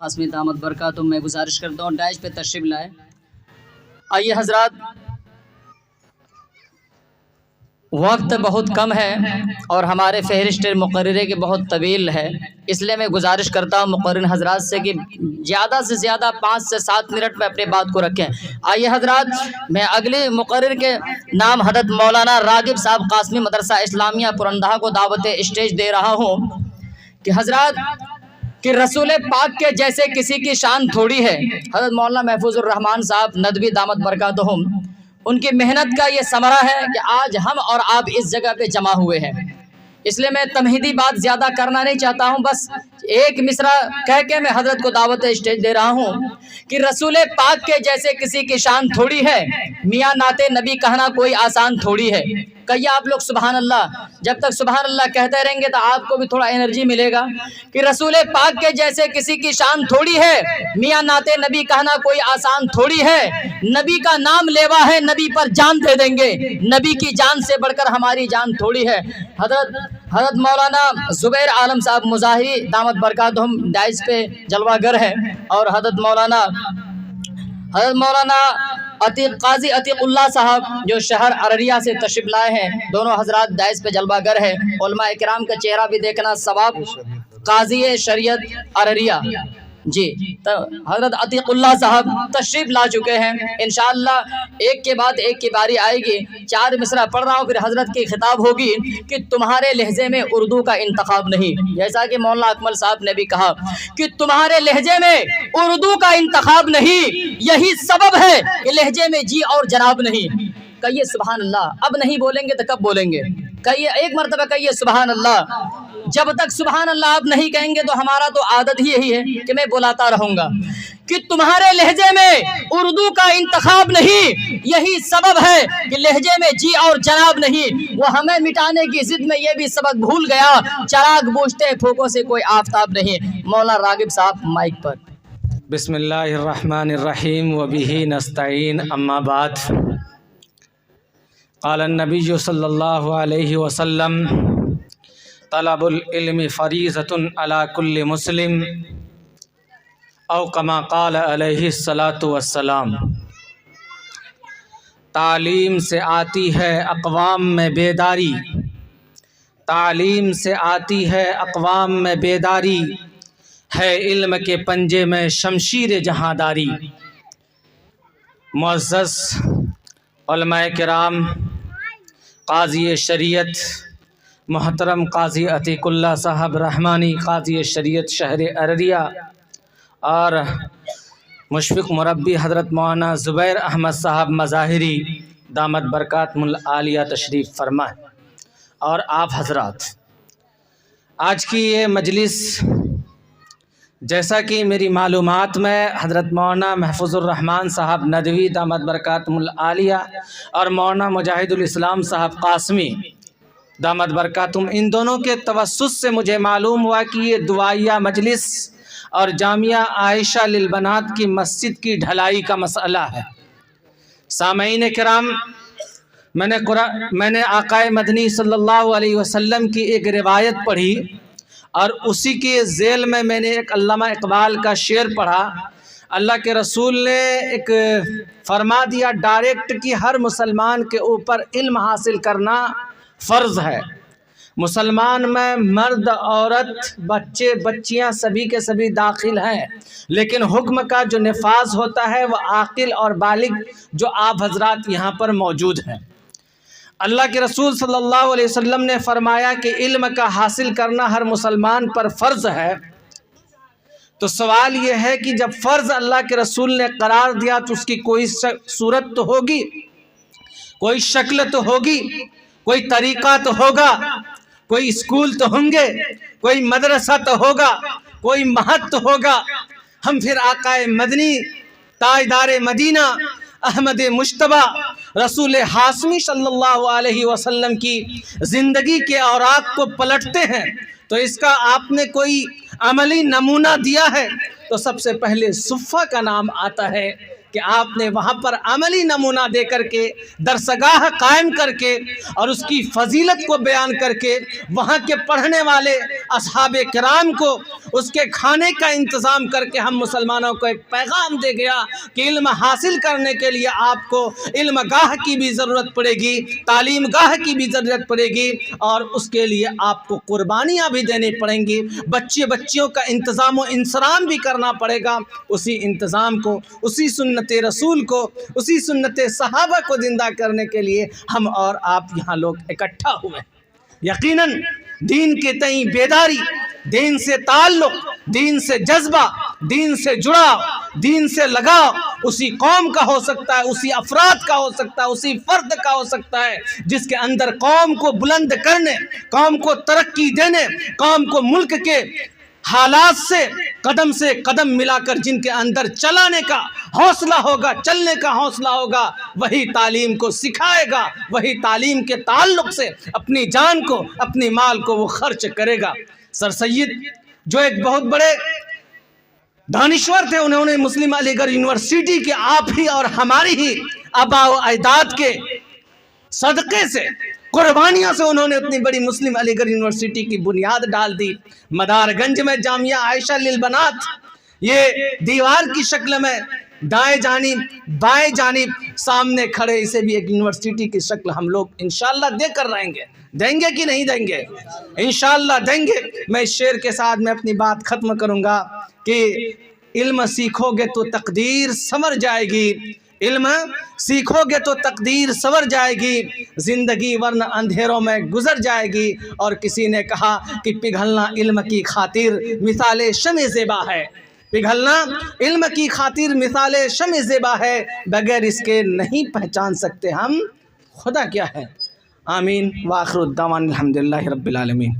قاسمی دامت برکاتہم میں گزارش کرتا ہوں ڈائج پہ تشریف لائے۔ آئیے حضرات، وقت بہت کم ہے اور ہمارے فہرست مقررے کے بہت طویل ہے، اس لیے میں گزارش کرتا ہوں مقرر حضرات سے کہ زیادہ سے زیادہ 5 سے 7 منٹ میں اپنی بات کو رکھیں۔ آئیے حضرات، میں اگلی مقرر کے نام حضرت مولانا راغب صاحب قاسمی مدرسہ اسلامیہ پرندہ کو دعوت اسٹیج دے رہا ہوں کہ حضرات کہ رسول پاک کے جیسے کسی کی شان تھوڑی ہے۔ حضرت مولانا محفوظ الرحمان صاحب ندوی دامت برکاتہم، ان کی محنت کا یہ ثمرہ ہے کہ آج ہم اور آپ اس جگہ پہ جمع ہوئے ہیں۔ اس لیے میں تمہیدی بات زیادہ کرنا نہیں چاہتا ہوں، بس ایک مصرع کہہ کے میں حضرت کو دعوت اسٹیج دے رہا ہوں کہ رسول پاک کے جیسے کسی کی شان تھوڑی ہے، میاں نعت نبی کہنا کوئی آسان تھوڑی ہے۔ کہیے آپ لوگ سبحان اللہ، جب تک سبحان اللہ کہتے رہیں گے تو آپ کو بھی تھوڑا انرجی ملے گا کہ رسول پاک کے جیسے کسی کی شان تھوڑی ہے، میاں نعت نبی کہنا کوئی آسان تھوڑی ہے۔ نبی کا نام لیوا ہے، نبی پر جان دے دیں گے، نبی کی جان سے بڑھ کر ہماری جان تھوڑی ہے۔ حضرت مولانا زبیر عالم صاحب مظاہری دامت برکاتہم ڈائز پہ جلوہ گر ہے، اور حضرت مولانا قاضی عتیق اللہ صاحب جو شہر ارریہ سے تشریف لائے ہیں، دونوں حضرات ڈائز پہ جلوہ گر ہے۔ علماء کرام کا چہرہ بھی دیکھنا ثواب۔ قاضی شریعت ارریہ جی حضرت عتیق اللہ صاحب تشریف لا چکے ہیں۔ انشاءاللہ ایک کے بعد ایک کی باری آئے گی، 4 مصرع پڑھ رہا ہوں، پھر حضرت کی خطاب ہوگی کہ تمہارے لہجے میں اردو کا انتخاب نہیں، جیسا کہ مولانا اکمل صاحب نے بھی کہا کہ تمہارے لہجے میں اردو کا انتخاب نہیں، یہی سبب ہے کہ لہجے میں جی اور جناب نہیں۔ کہیے سبحان اللہ، اب نہیں بولیں گے تو کب بولیں گے؟ کہیے ایک مرتبہ کہیے سبحان اللہ۔ جب تک سبحان اللہ آپ نہیں کہیں گے تو ہمارا تو عادت ہی یہی ہے کہ میں بلاتا رہوں گا کہ تمہارے لہجے میں اردو کا انتخاب نہیں، یہی سبب ہے کہ لہجے میں جی اور جناب نہیں۔ وہ ہمیں مٹانے کی ضد میں یہ بھی سبق بھول گیا، چراغ بوجھتے پھوکوں سے کوئی آفتاب نہیں۔ مولانا راغب صاحب مائک پر۔ بسم اللہ الرحمن الرحیم وبہ نستعین، اما بعد۔ قال النبی صلی اللہ علیہ وسلم طلب العلم فریضۃ علی کل مسلم، او کما قال علیہ الصلاۃ والسلام۔ تعلیم سے آتی ہے اقوام میں بیداری، تعلیم سے آتی ہے اقوام میں بیداری، ہے علم کے پنجے میں شمشیر جہانداری۔ معزز علماء کرام، قاضی شریعت محترم قاضی عتیق اللہ صاحب رحمانی، قاضی شریعت شہر ارریہ، اور مشفق مربی حضرت مولانا زبیر احمد صاحب مظاہری دامت برکاتہم العالیہ تشریف فرمائے، اور آپ حضرات، آج کی یہ مجلس جیسا کہ میری معلومات میں حضرت مولانا محفوظ الرحمان صاحب ندوی دامت برکاتہم العالیہ اور مولانا مجاہد الاسلام صاحب قاسمی دامت برکاتہم، ان دونوں کے توسط سے مجھے معلوم ہوا کہ یہ دعائیہ مجلس اور جامعہ عائشہ للبنات کی مسجد کی ڈھلائی کا مسئلہ ہے۔ سامعین کرام، میں نے آقا مدنی صلی اللہ علیہ وسلم کی ایک روایت پڑھی، اور اسی کے ذیل میں نے ایک علامہ اقبال کا شعر پڑھا۔ اللہ کے رسول نے ایک فرما دیا ڈائریکٹ کہ ہر مسلمان کے اوپر علم حاصل کرنا فرض ہے۔ مسلمان میں مرد، عورت، بچے، بچیاں سبھی کے سبھی داخل ہیں، لیکن حکم کا جو نفاذ ہوتا ہے وہ عاقل اور بالغ جو آپ حضرات یہاں پر موجود ہیں۔ اللہ کے رسول صلی اللہ علیہ وسلم نے فرمایا کہ علم کا حاصل کرنا ہر مسلمان پر فرض ہے۔ تو سوال یہ ہے کہ جب فرض اللہ کے رسول نے قرار دیا تو اس کی کوئی صورت تو ہوگی، کوئی شکل تو ہوگی، کوئی طریقہ تو ہوگا، کوئی اسکول تو ہوں گے، کوئی مدرسہ تو ہوگا، کوئی مہد تو ہوگا۔ ہم پھر آقا مدنی تاجدار مدینہ احمد مجتبیٰ رسول ہاشمی صلی اللہ علیہ وسلم کی زندگی کے اوراق کو پلٹتے ہیں تو اس کا آپ نے کوئی عملی نمونہ دیا ہے تو سب سے پہلے صفہ کا نام آتا ہے کہ آپ نے وہاں پر عملی نمونہ دے کر کے درسگاہ قائم کر کے اور اس کی فضیلت کو بیان کر کے وہاں کے پڑھنے والے اصحاب کرام کو اس کے کھانے کا انتظام کر کے ہم مسلمانوں کو ایک پیغام دے گیا کہ علم حاصل کرنے کے لیے آپ کو علم گاہ کی بھی ضرورت پڑے گی، تعلیم گاہ کی بھی ضرورت پڑے گی، اور اس کے لیے آپ کو قربانیاں بھی دینی پڑیں گی، بچیوں کا انتظام و انصرام بھی کرنا پڑے گا۔ اسی انتظام کو، اسی سنت رسول کو، اسی سنت صحابہ کو زندہ کرنے کے لیے ہم اور آپ یہاں لوگ اکٹھا ہوئے۔ یقیناً دین کے تئیں بیداری، دین سے تعلق، دین سے جذبہ، دین سے جڑاؤ، دین سے لگاؤ اسی قوم کا ہو سکتا ہے، اسی افراد کا ہو سکتا ہے، اسی فرد کا ہو سکتا ہے جس کے اندر قوم کو بلند کرنے، قوم کو ترقی دینے، قوم کو ملک کے حالات سے قدم ملا کر جن کے اندر چلانے کا حوصلہ ہوگا، چلنے کا حوصلہ ہوگا، وہی تعلیم کو سکھائے گا، وہی تعلیم کے تعلق سے اپنی جان کو، اپنی مال کو وہ خرچ کرے گا۔ سر سید جو ایک بہت بڑے دانشور تھے، انہوں نے مسلم علی گڑھ یونیورسٹی کے آپ ہی اور ہماری ہی آباء و اجداد کے صدقے سے، قربانیوں سے انہوں نے اتنی بڑی مسلم علی گڑھ یونیورسٹی کی بنیاد ڈال دی۔ مدار گنج میں جامعہ عائشہ للبنات، یہ دیوار کی شکل میں دائیں جانب بائیں جانب سامنے کھڑے، اسے بھی ایک یونیورسٹی کی شکل ہم لوگ انشاءاللہ دے کر رہیں گے۔ دیں گے کہ نہیں دیں گے؟ انشاءاللہ دیں گے۔ میں اس شعر کے ساتھ میں اپنی بات ختم کروں گا کہ علم سیکھو گے تو تقدیر سنور جائے گی، علم سیکھو گے تو تقدیر سنور جائے گی، زندگی ورنہ اندھیروں میں گزر جائے گی۔ اور کسی نے کہا کہ پگھلنا علم کی خاطر مثال شمع زیبا ہے، پگھلنا علم کی خاطر مثال شمع زیبا ہے، بغیر اس کے نہیں پہچان سکتے ہم خدا کیا ہے۔ آمین وآخر الدعوان الحمدللہ رب العالمین۔